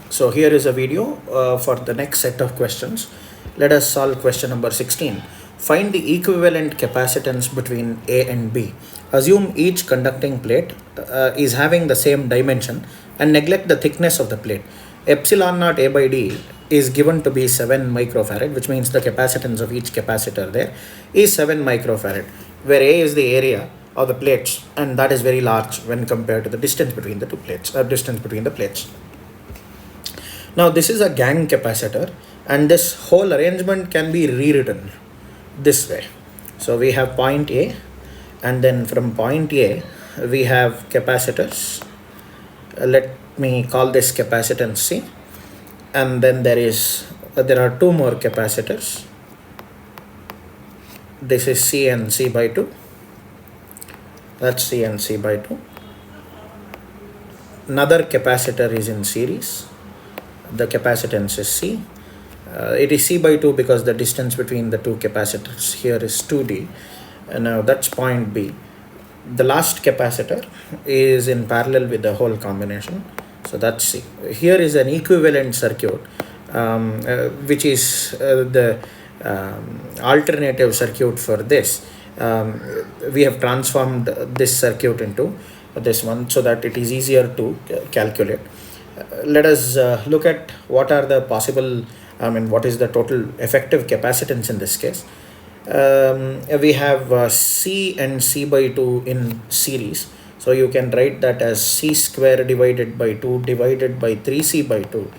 So here is a video for the next set of questions. Let us solve question number 16. Find the equivalent capacitance between A and B. Assume each conducting plate is having the same dimension and neglect the thickness of the plate. Epsilon naught A by D is given to be 7 microfarad, which means the capacitance of each capacitor there is 7 microfarad, where A is the area of the plates, and that is very large when compared to the distance between the two plates, distance between the plates. Now this is a gang capacitor, and this whole arrangement can be rewritten this way. So we have point A, and then from point A we have capacitors. Let me call this capacitance C, and then there are two more capacitors. This is C and C by 2. That's C and C by 2. Another capacitor is in series. The capacitance is C. It is C by 2 because the distance between the two capacitors here is 2D. And now that's point B. The last capacitor is in parallel with the whole combination. So that's C. Here is an equivalent circuit, which is the alternative circuit for this. We have transformed this circuit into this one so that it is easier to calculate. Let us look at what are the possible, what is the total effective capacitance in this case. We have C and C by 2 in series. So you can write that as C square divided by 2 divided by 3C by 2.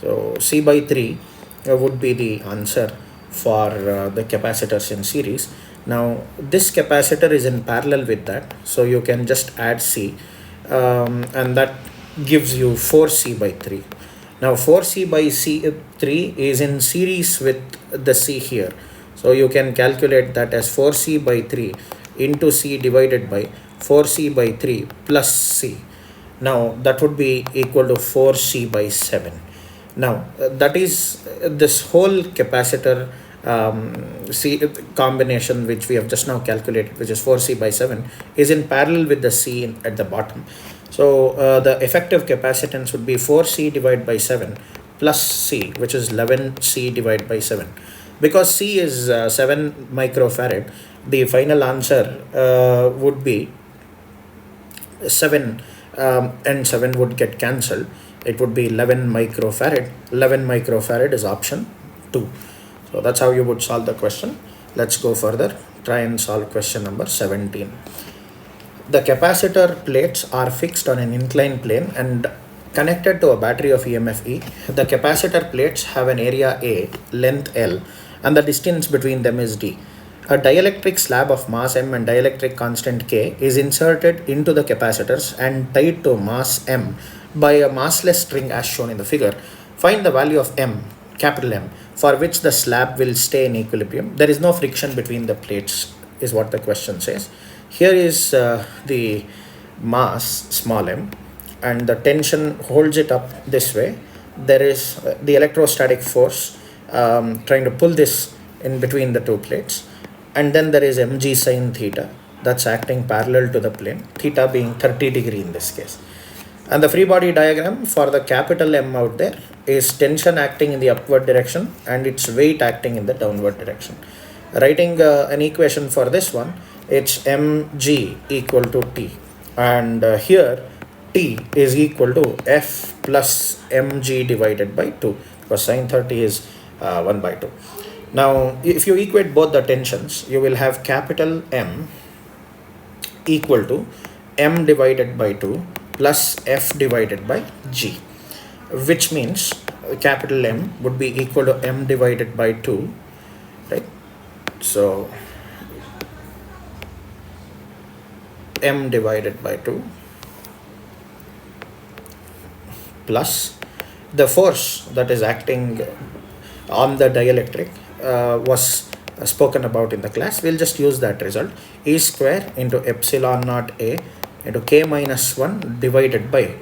So C by 3 would be the answer for the capacitors in series. Now this capacitor is in parallel with that. So you can just add C, and that gives you 4C by 3. Now 4C by C3 is in series with the C here. So you can calculate that as 4C by 3 into C divided by 4C by 3 plus C. Now that would be equal to 4C by 7. Now that is this whole capacitor C combination which we have just now calculated, which is 4C by 7, is in parallel with the C at the bottom. So the effective capacitance would be 4C divided by 7 plus C, which is 11C divided by 7. Because C is 7 microfarad, the final answer would be 7, and 7 would get cancelled. It would be 11 microfarad. 11 microfarad is option 2. So that's how you would solve the question. Let's go further. Try and solve question number 17. The capacitor plates are fixed on an inclined plane and connected to a battery of EMF E. The capacitor plates have an area A, length L, and the distance between them is D. A dielectric slab of mass M and dielectric constant K is inserted into the capacitors and tied to mass M by a massless string as shown in the figure. Find the value of M, capital M, for which the slab will stay in equilibrium. There is no friction between the plates, is what the question says. Here is the mass, small m, and the tension holds it up this way. There is the electrostatic force trying to pull this in between the two plates. And then there is mg sine theta that's acting parallel to the plane, theta being 30 degree in this case. And the free body diagram for the capital M out there is tension acting in the upward direction and its weight acting in the downward direction. Writing an equation for this one, it's mg equal to T, and here T is equal to F plus mg divided by 2, because sine 30 is 1 by 2. Now if you equate both the tensions, you will have capital M equal to m divided by 2 plus F divided by G, which means capital M would be equal to m divided by 2, right? So m divided by 2 plus the force that is acting on the dielectric was spoken about in the class. We'll just use that result, E square into epsilon naught A into K minus 1 divided by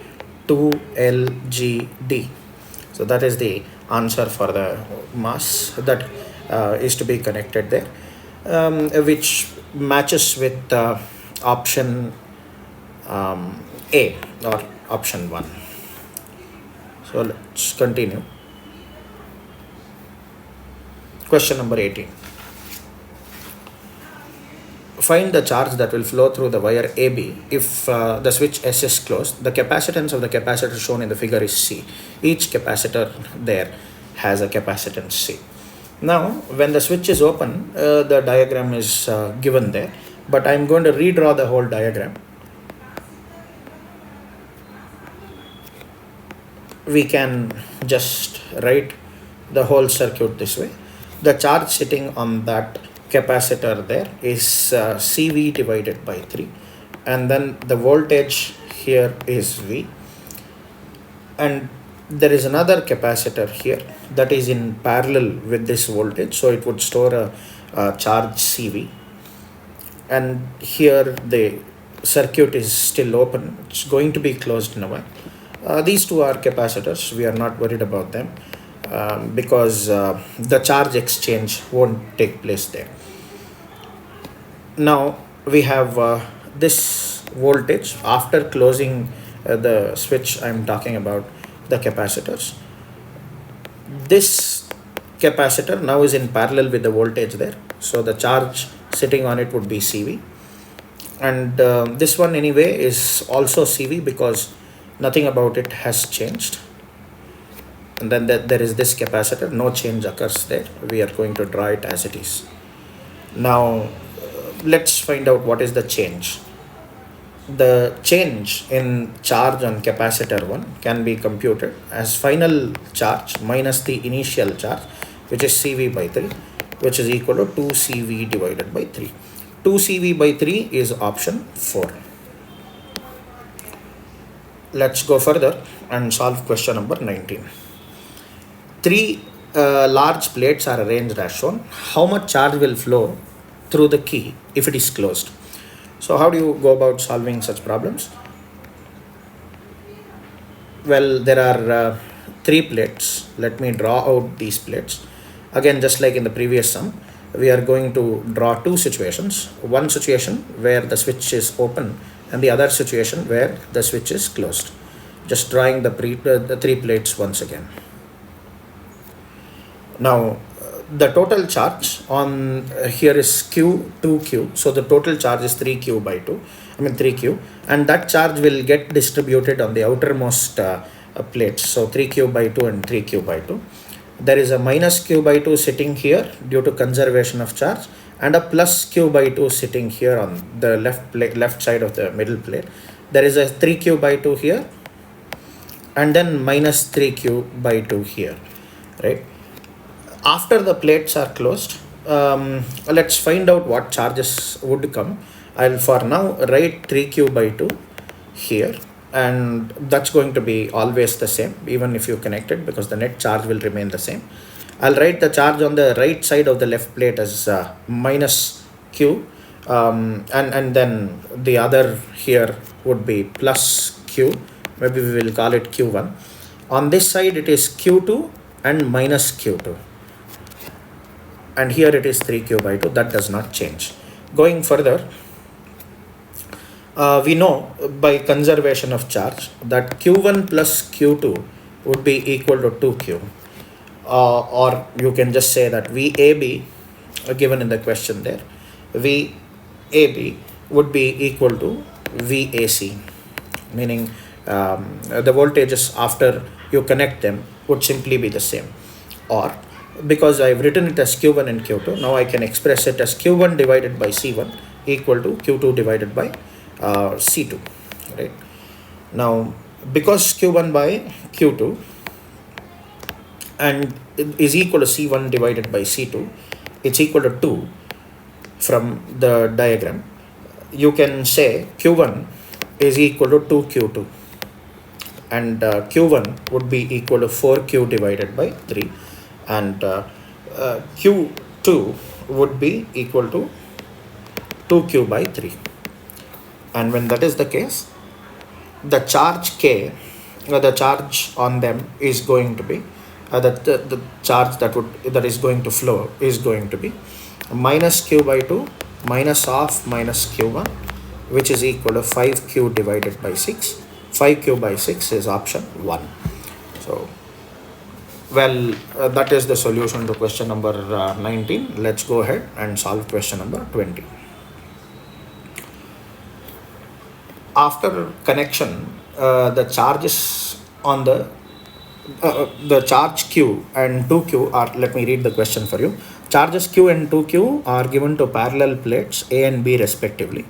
2LGD. So that is the answer for the mass that is to be connected there, which matches with option A or option 1. So let's continue. Question number 18. Find the charge that will flow through the wire AB if the switch S is closed. The capacitance of the capacitor shown in the figure is C. Each capacitor there has a capacitance C. Now, when the switch is open, the diagram is given there, but I'm going to redraw the whole diagram. We can just write the whole circuit this way. The charge sitting on that capacitor there is CV divided by 3, and then the voltage here is V, and there is another capacitor here that is in parallel with this voltage, so it would store a charge CV, and here the circuit is still open. It's going to be closed in a while. These two are capacitors. We are not worried about them because the charge exchange won't take place there. Now we have this voltage after closing the switch. I'm talking about the capacitors. This capacitor now is in parallel with the voltage there, so the charge sitting on it would be CV, and this one anyway is also CV because nothing about it has changed. And then there is this capacitor, no change occurs there. We are going to draw it as it is. Now let's find out what is the change. The change in charge on capacitor 1 can be computed as final charge minus the initial charge, which is CV by 3, which is equal to 2CV divided by 3. 2CV by 3 is option 4. Let's go further and solve question number 19. 3 large plates are arranged as shown. How much charge will flow through the key if it is closed? So how do you go about solving such problems? Well, there are 3 plates. Let me draw out these plates. Again, just like in the previous sum, we are going to draw 2 situations. One situation where the switch is open and the other situation where the switch is closed. Just drawing the 3 plates once again. Now the total charge on here is Q 2Q, so the total charge is 3Q by 2, 3Q, and that charge will get distributed on the outermost plates, so 3Q by 2 and 3Q by 2. There is a minus Q by 2 sitting here due to conservation of charge, and a plus Q by 2 sitting here on the left side of the middle plate. There is a 3Q by 2 here, and then minus 3Q by 2 here, right? After the plates are closed, let's find out what charges would come. I'll for now write 3Q by 2 here, and that's going to be always the same even if you connect it because the net charge will remain the same. I'll write the charge on the right side of the left plate as minus Q, and then the other here would be plus Q. Maybe we will call it Q1. On this side it is Q2 and minus Q2. And here it is 3Q by 2. That does not change. Going further, we know by conservation of charge that Q1 plus Q2 would be equal to 2Q. Or you can just say that VAB, given in the question there, VAB would be equal to VAC, meaning the voltages after you connect them would simply be the same. Or because I've written it as Q1 and Q2, now I can express it as Q1 divided by C1 equal to Q2 divided by C2, right? Now, because Q1 by Q2 and is equal to C1 divided by C2, it's equal to 2 from the diagram. You can say Q1 is equal to 2Q2 and Q1 would be equal to 4Q divided by 3. And Q2 would be equal to 2Q by 3. And when that is the case, the charge K, the charge on them is going to be, the charge that is going to flow is going to be minus Q by 2 minus of minus Q1, which is equal to 5Q divided by 6. 5Q by 6 is option 1. So, that is the solution to question number 19. Let's go ahead and solve question number 20. After connection, the charges on the charge Q and 2Q are, let me read the question for you. Charges Q and 2Q are given to parallel plates A and B respectively.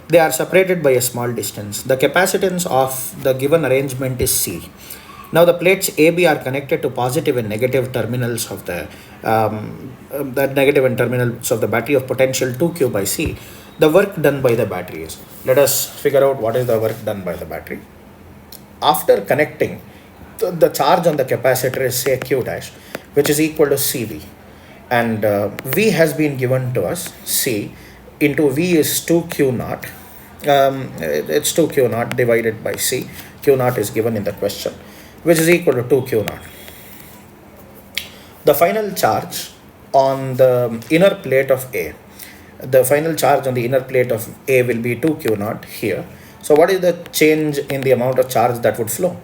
They are separated by a small distance. The capacitance of the given arrangement is C. Now the plates AB are connected to positive and negative terminals of the negative and terminals of the battery of potential 2Q by C. The work done by the battery is. Let us figure out what is the work done by the battery. After connecting, the charge on the capacitor is say Q dash, which is equal to CV, and V has been given to us. C into V is 2Q naught. It's 2Q naught divided by C. Q naught is given in the question, which is equal to 2Q naught. The final charge on the inner plate of A, the final charge on the inner plate of A will be 2Q naught here. So what is the change in the amount of charge that would flow?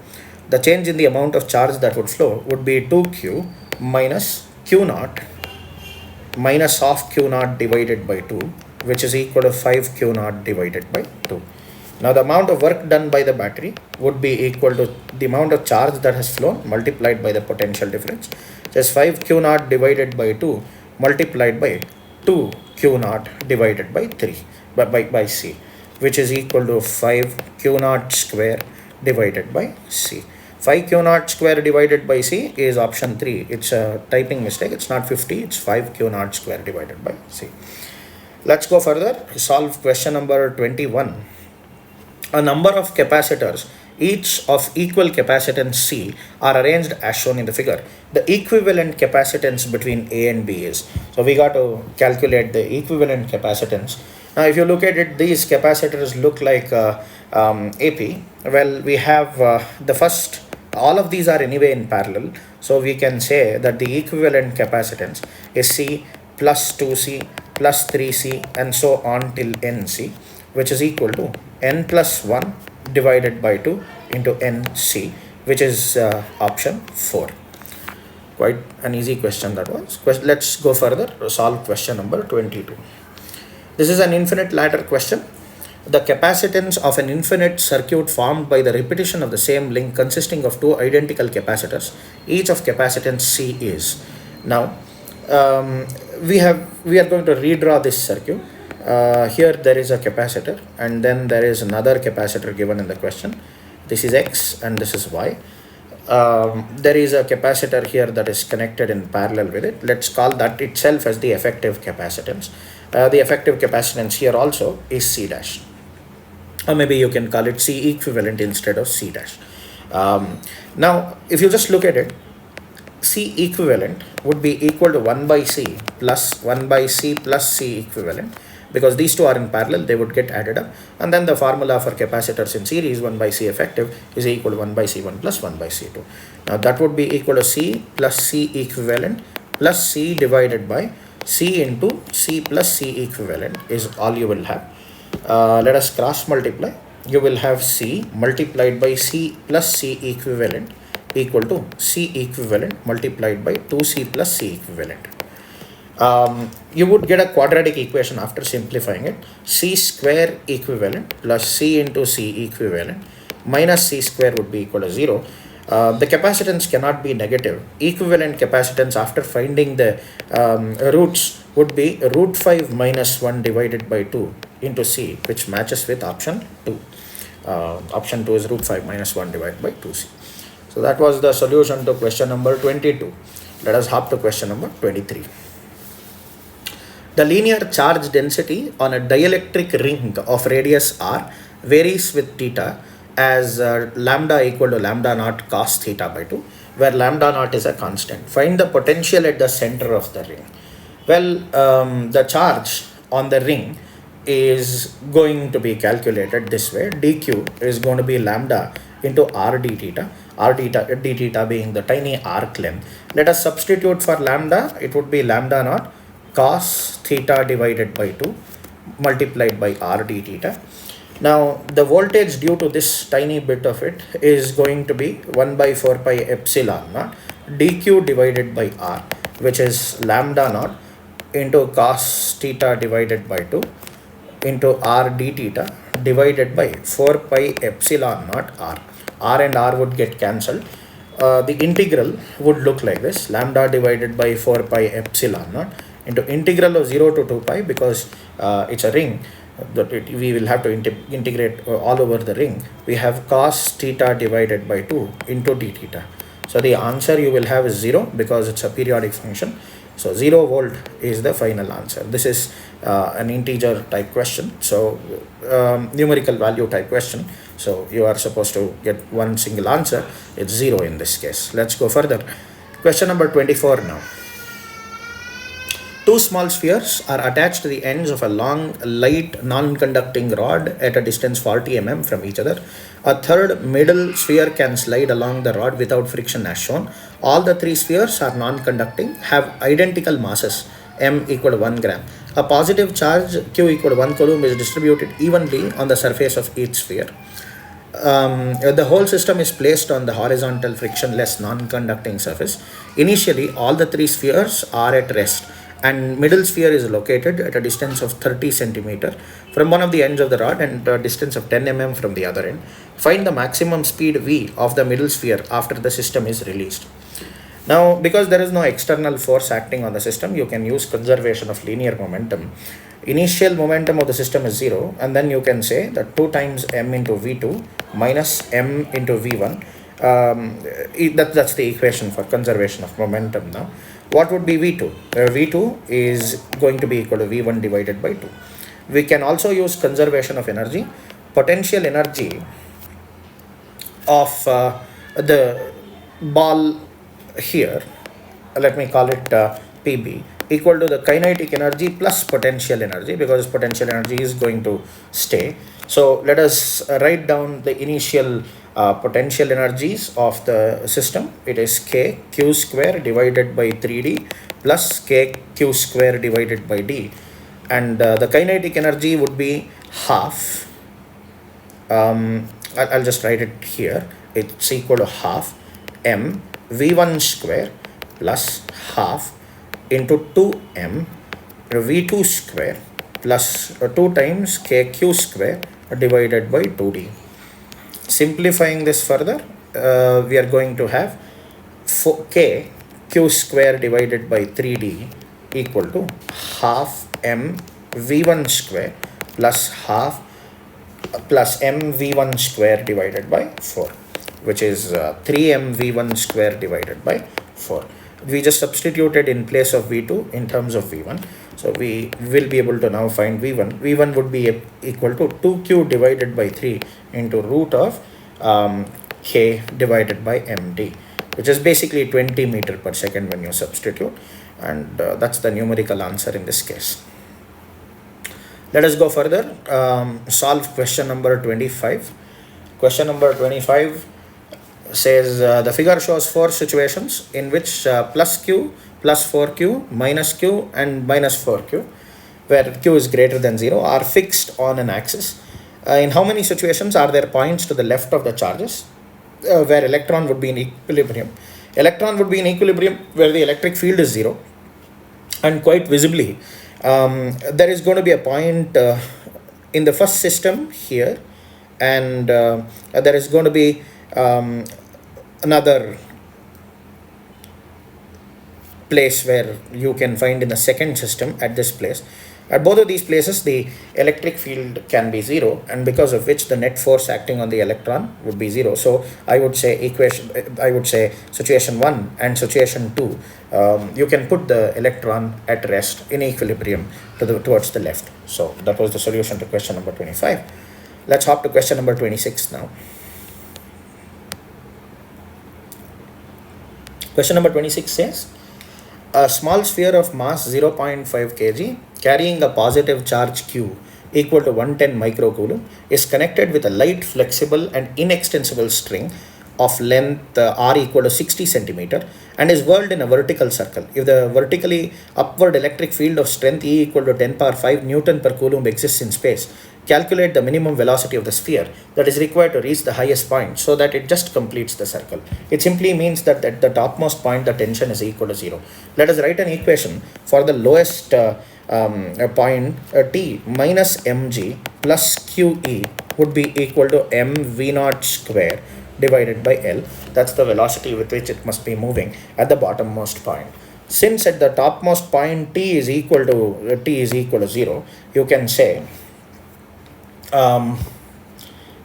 The change in the amount of charge that would flow would be 2Q minus Q naught minus half Q naught divided by 2, which is equal to 5Q naught divided by 2. Now the amount of work done by the battery would be equal to the amount of charge that has flown multiplied by the potential difference. Just 5Q naught divided by 2 multiplied by 2Q naught divided by 3 by C, which is equal to 5Q naught square divided by C. 5Q naught square divided by C is option 3. It's a typing mistake. It's not 50. It's 5Q naught square divided by C. Let's go further. Solve question number 21. A number of capacitors, each of equal capacitance C, are arranged as shown in the figure. The equivalent capacitance between A and B is. So we got to calculate the equivalent capacitance. Now if you look at it, these capacitors look like AP. Well, we have the first, all of these are anyway in parallel. So we can say that the equivalent capacitance is C plus 2C plus 3C and so on till NC, which is equal to N plus 1 divided by 2 into NC, which is option 4. Quite an easy question that was. Let's go further, solve question number 22. This is an infinite ladder question. The capacitance of an infinite circuit formed by the repetition of the same link consisting of two identical capacitors, each of capacitance C is. Now, we are going to redraw this circuit. Here there is a capacitor and then there is another capacitor given in the question. This is X and this is Y. There is a capacitor here that is connected in parallel with it. Let's call that itself as the effective capacitance. The effective capacitance here also is C dash. Or maybe you can call it C equivalent instead of C dash. Now, if you just look at it, C equivalent would be equal to 1 by C plus 1 by C plus C equivalent, because these two are in parallel, they would get added up. And then the formula for capacitors in series, 1 by C effective is equal to 1 by C1 plus 1 by C2. Now that would be equal to C plus C equivalent plus C divided by C into C plus C equivalent is all you will have. Let us cross multiply. You will have C multiplied by C plus C equivalent equal to C equivalent multiplied by 2C plus C equivalent. You would get a quadratic equation after simplifying it. C square equivalent plus C into C equivalent minus C square would be equal to 0. The capacitance cannot be negative. Equivalent capacitance after finding the roots would be root 5 minus 1 divided by 2 into C, which matches with option 2. Option 2 is root 5 minus 1 divided by 2C. So that was the solution to question number 22. Let us hop to question number 23. The linear charge density on a dielectric ring of radius r varies with theta as lambda equal to lambda naught cos theta by 2, where lambda naught is a constant. Find the potential at the center of the ring. Well, the charge on the ring is going to be calculated this way. dq is going to be lambda into r d theta, d theta being the tiny arc length. Let us substitute for lambda. It would be lambda naught cos theta divided by 2 multiplied by r d theta. Now the voltage due to this tiny bit of it is going to be 1 by 4 pi epsilon naught dq divided by r, which is lambda naught into cos theta divided by 2 into r d theta divided by 4 pi epsilon naught r. R and r would get cancelled. The integral would look like this: lambda divided by 4 pi epsilon naught into integral of 0 to 2 pi, because it's a ring that we will have to integrate all over the ring. We have cos theta divided by 2 into d theta. So the answer you will have is 0, because it's a periodic function. So 0 volt is the final answer. This is an integer type question, so numerical value type question. So you are supposed to get one single answer. It's 0 in this case. Let's go further. Question number 24 now. Two small spheres are attached to the ends of a long, light, non-conducting rod at a distance 40 mm from each other. A third middle sphere can slide along the rod without friction as shown. All the three spheres are non-conducting, have identical masses, m equal to 1 gram. A positive charge q equal to 1 coulomb is distributed evenly on the surface of each sphere. The whole system is placed on the horizontal frictionless non-conducting surface. Initially, all the three spheres are at rest, and middle sphere is located at a distance of 30 centimeter from one of the ends of the rod and a distance of 10 mm from the other end. Find the maximum speed v of the middle sphere after the system is released. Now, because there is no external force acting on the system, you can use conservation of linear momentum. Initial momentum of the system is 0, and then you can say that 2 times m into v2 minus m into v1. That's the equation for conservation of momentum. Now, what would be v2? V2 is going to be equal to v1 divided by 2. We can also use conservation of energy. Potential energy of the ball here, let me call it PB, equal to the kinetic energy plus potential energy, because potential energy is going to stay. So let us write down the initial potential energies of the system. It is k q square divided by 3d plus k q square divided by d, and the kinetic energy would be half. I'll just write it here. It's equal to half m v1 square plus half into 2m v2 square plus 2 times kq square divided by 2d. Simplifying this further, we are going to have k q square divided by 3d equal to half m v1 square plus half plus m v1 square divided by 4, which is 3m v1 square divided by 4. We just substituted in place of v2 in terms of v1. So we will be able to now find v1. v1 would be equal to 2q divided by 3 into root of k divided by md, which is basically 20 meter per second when you substitute. And that's the numerical answer in this case. Let us go further. Solve question number 25. Question number 25 says the figure shows 4 situations in which plus q, plus 4q, minus q and minus 4q, where q is greater than 0, are fixed on an axis. In how many situations are there points to the left of the charges where electron would be in equilibrium? Electron would be in equilibrium where the electric field is 0, and quite visibly there is going to be a point in the first system here, and there is going to be another place where you can find in the second system at this place. At both of these places, the electric field can be 0, and because of which the net force acting on the electron would be 0. So I would say situation 1 and situation 2, you can put the electron at rest in equilibrium towards the left. So that was the solution to question number 25. Let's hop to question number 26 now. Question number 26 says, a small sphere of mass 0.5 kg carrying a positive charge q equal to 110 microcoulomb is connected with a light, flexible and inextensible string of length r equal to 60 centimeter and is whirled in a vertical circle. If the vertically upward electric field of strength E equal to 10 power 5 Newton per Coulomb exists in space, calculate the minimum velocity of the sphere that is required to reach the highest point so that it just completes the circle. It simply means that at the topmost point the tension is equal to 0. Let us write an equation for the lowest point T minus mg plus QE would be equal to mv naught square divided by L. That's the velocity with which it must be moving at the bottommost point. Since at the topmost point T is equal to 0, you can say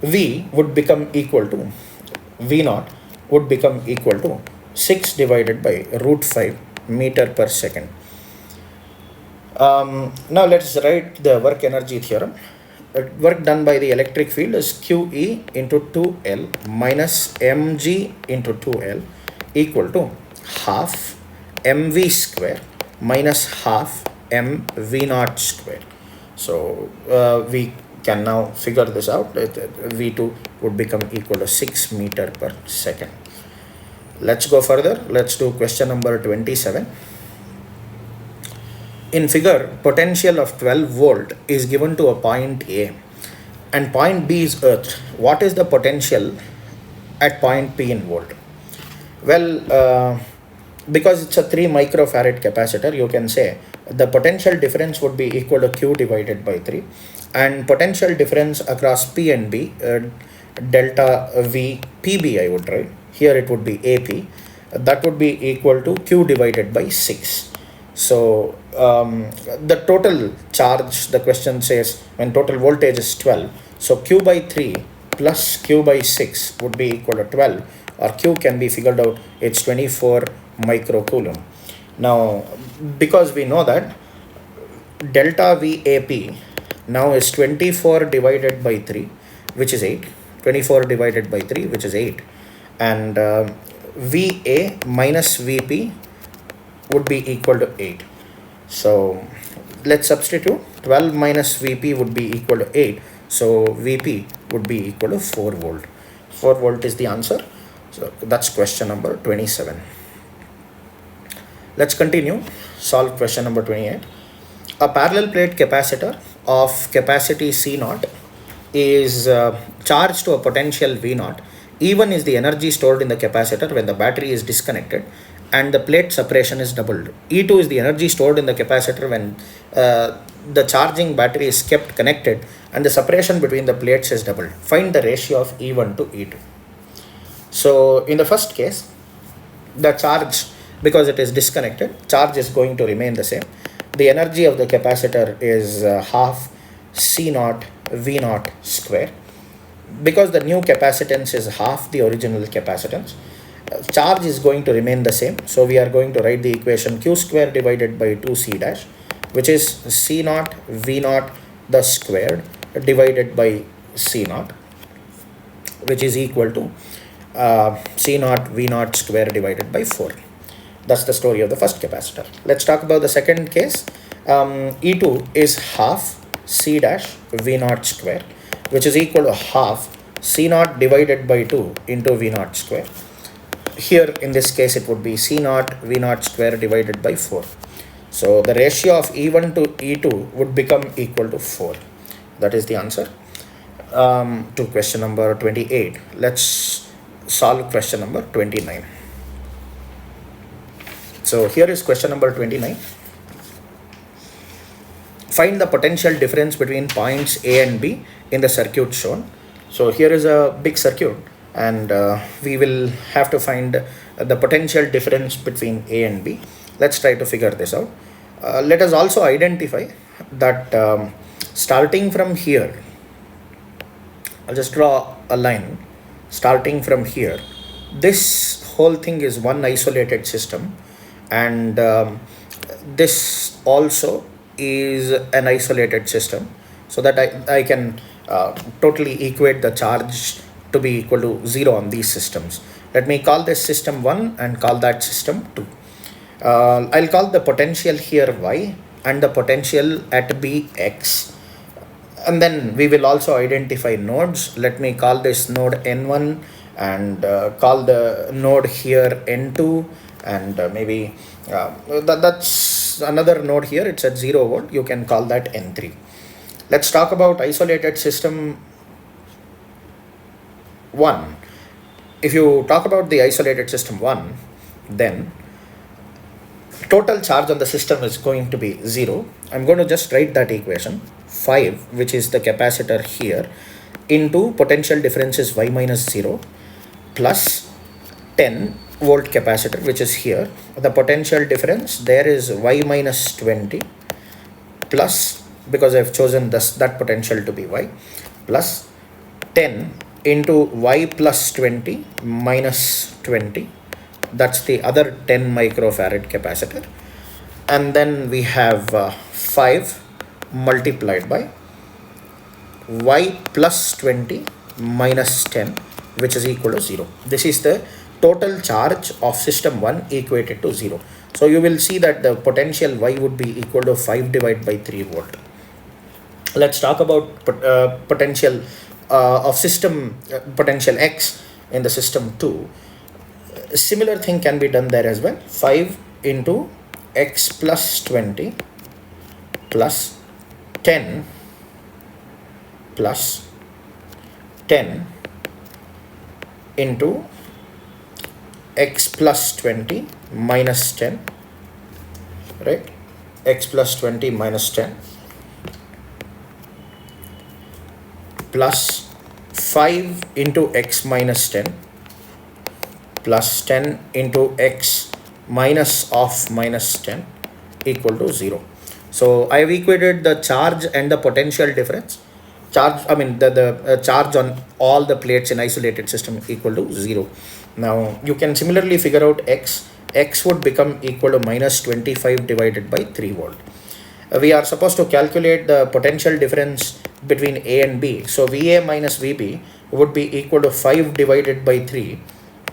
V would become equal to V naught would become equal to 6 divided by root 5 meter per second. Now let's write the work energy theorem. Work done by the electric field is QE into 2L minus mg into 2L equal to half mv square minus half mv naught square. So we can now figure this out. V2 would become equal to 6 meter per second. Let's go further. Let's do question number 27. In figure, potential of 12 volt is given to a point A and point B is earth. What is the potential at point P in volt? Well, because it's a 3 microfarad capacitor, you can say the potential difference would be equal to Q divided by 3, and potential difference across P and B, delta V PB I would write. Here it would be AP. That would be equal to Q divided by 6. So the total charge, the question says when total voltage is 12, so Q by 3 plus Q by 6 would be equal to 12, or Q can be figured out, it's 24 microcoulomb. Now because we know that delta VAP now is 24 divided by 3, which is 8, 24 divided by 3, which is 8, and VA minus VP would be equal to 8. So let's substitute. 12 minus VP would be equal to 8. So VP would be equal to 4 volt. 4 volt is the answer. So that's question number 27. Let's continue. Solve question number 28. A parallel plate capacitor of capacity C naught is charged to a potential V naught. E1 is the energy stored in the capacitor when the battery is disconnected and the plate separation is doubled. E2 is the energy stored in the capacitor when the charging battery is kept connected and the separation between the plates is doubled. Find the ratio of E1 to E2. So in the first case, the charge, because it is disconnected, charge is going to remain the same. The energy of the capacitor is half C naught V naught square. Because the new capacitance is half the original capacitance, charge is going to remain the same. So we are going to write the equation Q square divided by 2C dash, which is C naught V naught the squared divided by C naught, which is equal to C naught V naught square divided by 4. That's the story of the first capacitor. Let's talk about the second case. E2 is half C dash V naught square, which is equal to half C naught divided by 2 into V naught square. Here in this case it would be C naught V naught square divided by 4. So the ratio of E1 to E2 would become equal to 4. That is the answer to question number 28. Let's solve question number 29. So here is question number 29. Find the potential difference between points A and B in the circuit shown. So here is a big circuit and we will have to find the potential difference between A and B. Let's try to figure this out. Let us also identify that starting from here, I'll just draw a line. Starting from here, this whole thing is one isolated system, and this also is an isolated system, so that I can totally equate the charge to be equal to 0 on these systems. Let me call this system 1 and call that system 2. I'll call the potential here Y and the potential at B X. And then we will also identify nodes. Let me call this node N1 and call the node here N2, and maybe that's another node here, it's at 0 volt, you can call that N3. Let's talk about isolated system 1. If you talk about the isolated system 1, then total charge on the system is going to be 0. I'm going to just write that equation. 5, which is the capacitor here, into potential difference is y minus 0, plus 10 volt capacitor, which is here. The potential difference there is y minus 20, plus, because I've chosen that potential to be y, plus 10 into y plus 20 minus 20. That's the other 10 microfarad capacitor. And then we have 5 multiplied by y plus 20 minus 10, which is equal to 0. This is the total charge of system 1 equated to 0. So you will see that the potential y would be equal to 5 divided by 3 volt. Let's talk about potential of system potential x in the system 2. A similar thing can be done there as well. 5 into x plus 20 plus 10 plus 10 into x plus 20 minus 10, right? X plus 20 minus 10 plus 5 into x minus 10 plus 10 into x minus of minus 10 equal to 0. So I have equated the charge and the potential difference. The charge on all the plates in isolated system equal to 0. Now you can similarly figure out x. X would become equal to minus 25 divided by 3 volt. We are supposed to calculate the potential difference between A and B. So VA minus VB would be equal to 5 divided by 3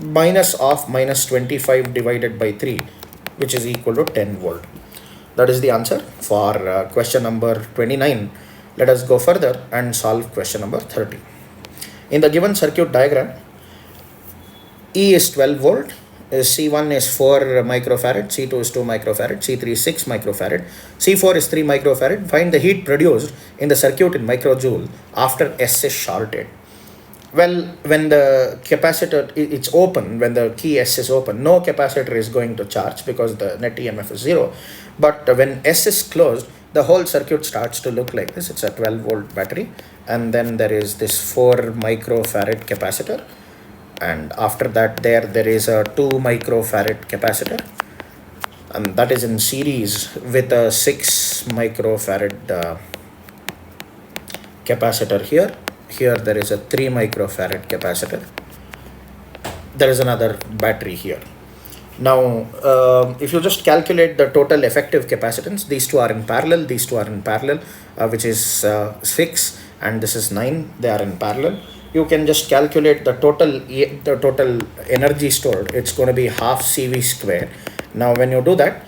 minus of minus 25 divided by 3, which is equal to 10 volt. That is the answer for question number 29. Let us go further and solve question number 30. In the given circuit diagram, E is 12 volt, C1 is 4 microfarad, C2 is 2 microfarad, C3 is 6 microfarad, C4 is 3 microfarad. Find the heat produced in the circuit in microjoule after S is shorted. Well, when the capacitor it's open, when the key S is open, no capacitor is going to charge because the net EMF is 0. But when S is closed, the whole circuit starts to look like this. It's a 12 volt battery, and then there is this 4 microfarad capacitor, and after that there is a 2 microfarad capacitor, and that is in series with a 6 microfarad capacitor here. Here there is a 3 microfarad capacitor. There is another battery here. Now, if you just calculate the total effective capacitance, these two are in parallel, which is 6 and this is 9. They are in parallel. You can just calculate the total energy stored. It's going to be half CV square. Now, when you do that,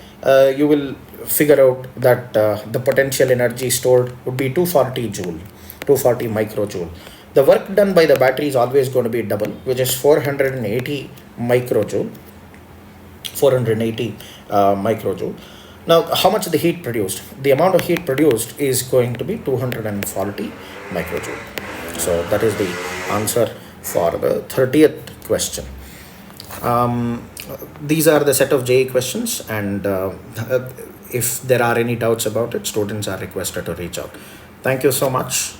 you will figure out that the potential energy stored would be 240 microjoule. The work done by the battery is always going to be double, which is 480 microjoule. Now, how much is the heat produced? The amount of heat produced is going to be 240 microjoule. So that is the answer for the 30th question. These are the set of JEE questions, and if there are any doubts about it, students are requested to reach out. Thank you so much.